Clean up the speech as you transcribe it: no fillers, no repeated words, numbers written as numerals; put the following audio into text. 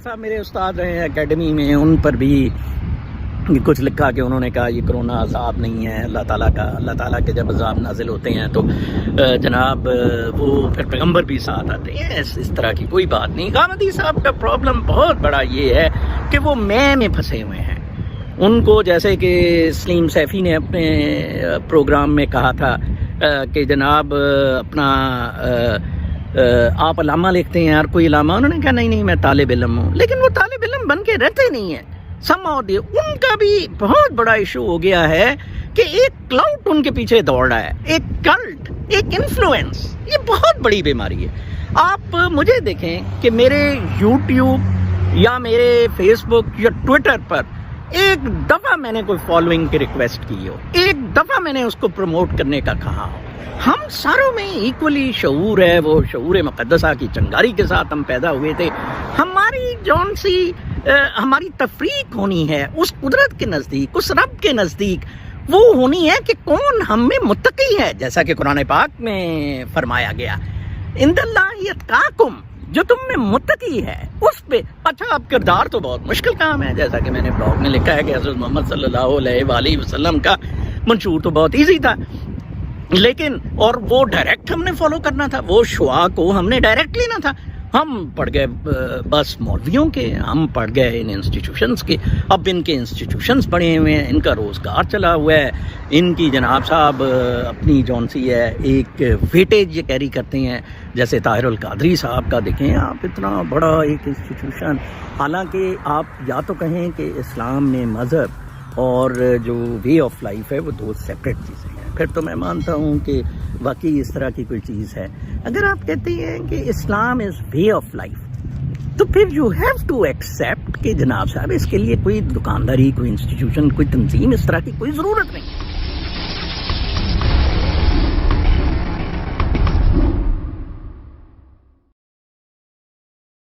صاحب میرے استاد رہے ہیں اکیڈمی میں، ان پر بھی کچھ لکھا کہ انہوں نے کہا یہ کرونا عذاب نہیں ہے اللہ تعالیٰ کا، اللہ تعالیٰ کے جب عذاب نازل ہوتے ہیں تو جناب وہ پھر پیغمبر بھی ساتھ آتے ہیں، اس طرح کی کوئی بات نہیں۔ غامدی صاحب کا پرابلم بہت بڑا یہ ہے کہ وہ میں پھنسے ہوئے ہیں۔ ان کو جیسے کہ سلیم سیفی نے اپنے پروگرام میں کہا تھا کہ جناب اپنا آپ علامہ لکھتے ہیں، اور کوئی علامہ، انہوں نے کہا نہیں میں طالب علم ہوں، لیکن وہ طالب علم بن کے رہتے نہیں ہیں۔ ان کا بھی بہت بڑا ایشو ہو گیا ہے کہ ایک کلاؤڈ ان کے پیچھے دوڑ رہا ہے، ایک کلٹ، ایک انفلوئنس، یہ بہت بڑی بیماری ہے۔ آپ مجھے دیکھیں کہ میرے یوٹیوب یا میرے فیس بک یا ٹویٹر پر ایک دفعہ میں نے کوئی فالوئنگ کی ریکویسٹ کی ہو، ایک دفعہ میں نے اس کو پروموٹ کرنے کا کہا ہو۔ ہم ساروں میں ایکولی شعور ہے، وہ شعور مقدسہ کی چنگاری کے ساتھ ہم پیدا ہوئے تھے۔ ہماری جون سی ہماری تفریق ہونی ہے اس قدرت کے نزدیک، اس رب کے نزدیک، وہ ہونی ہے کہ کون ہم میں متقی ہے، جیسا کہ قرآن پاک میں فرمایا گیا اِنَّ اللَّهَ يَتَّقَاكُمْ، جو تم میں متقی ہے اس پہ۔ اچھا اب کردار تو بہت مشکل کام ہے، جیسا کہ میں نے بلاگ میں لکھا ہے کہ حضرت محمد صلی اللہ علیہ وآلہ وسلم کا منشور تو بہت ایزی تھا، لیکن اور وہ ڈائریکٹ ہم نے فالو کرنا تھا، وہ شعاع کو ہم نے ڈائریکٹ لینا تھا۔ ہم پڑھ گئے بس مولویوں کے، ہم پڑھ گئے ان انسٹیٹیوشنز کے، اب ان کے انسٹیٹیوشنز پڑے ہوئے ہیں، ان کا روزگار چلا ہوا ہے، ان کی جناب صاحب اپنی جون سی ہے ایک ویٹیج یہ کیری کرتے ہیں، جیسے طاہر القادری صاحب کا دیکھیں آپ، اتنا بڑا ایک انسٹیٹیوشن، حالانکہ آپ یا تو کہیں کہ اسلام میں مذہب اور جو وے آف لائف ہے وہ دو سیپریٹ چیزیں ہیں، پھر تو میں مانتا ہوں کہ واقعی اس طرح کی کوئی چیز ہے۔ اگر آپ کہتے ہیں کہ اسلام از وے آف لائف، تو پھر یو ہیو ٹو ایکسیپٹ کہ جناب صاحب اس کے لیے کوئی دکانداری، کوئی انسٹیٹیوشن، کوئی تنظیم اس طرح کی کوئی ضرورت نہیں ہے۔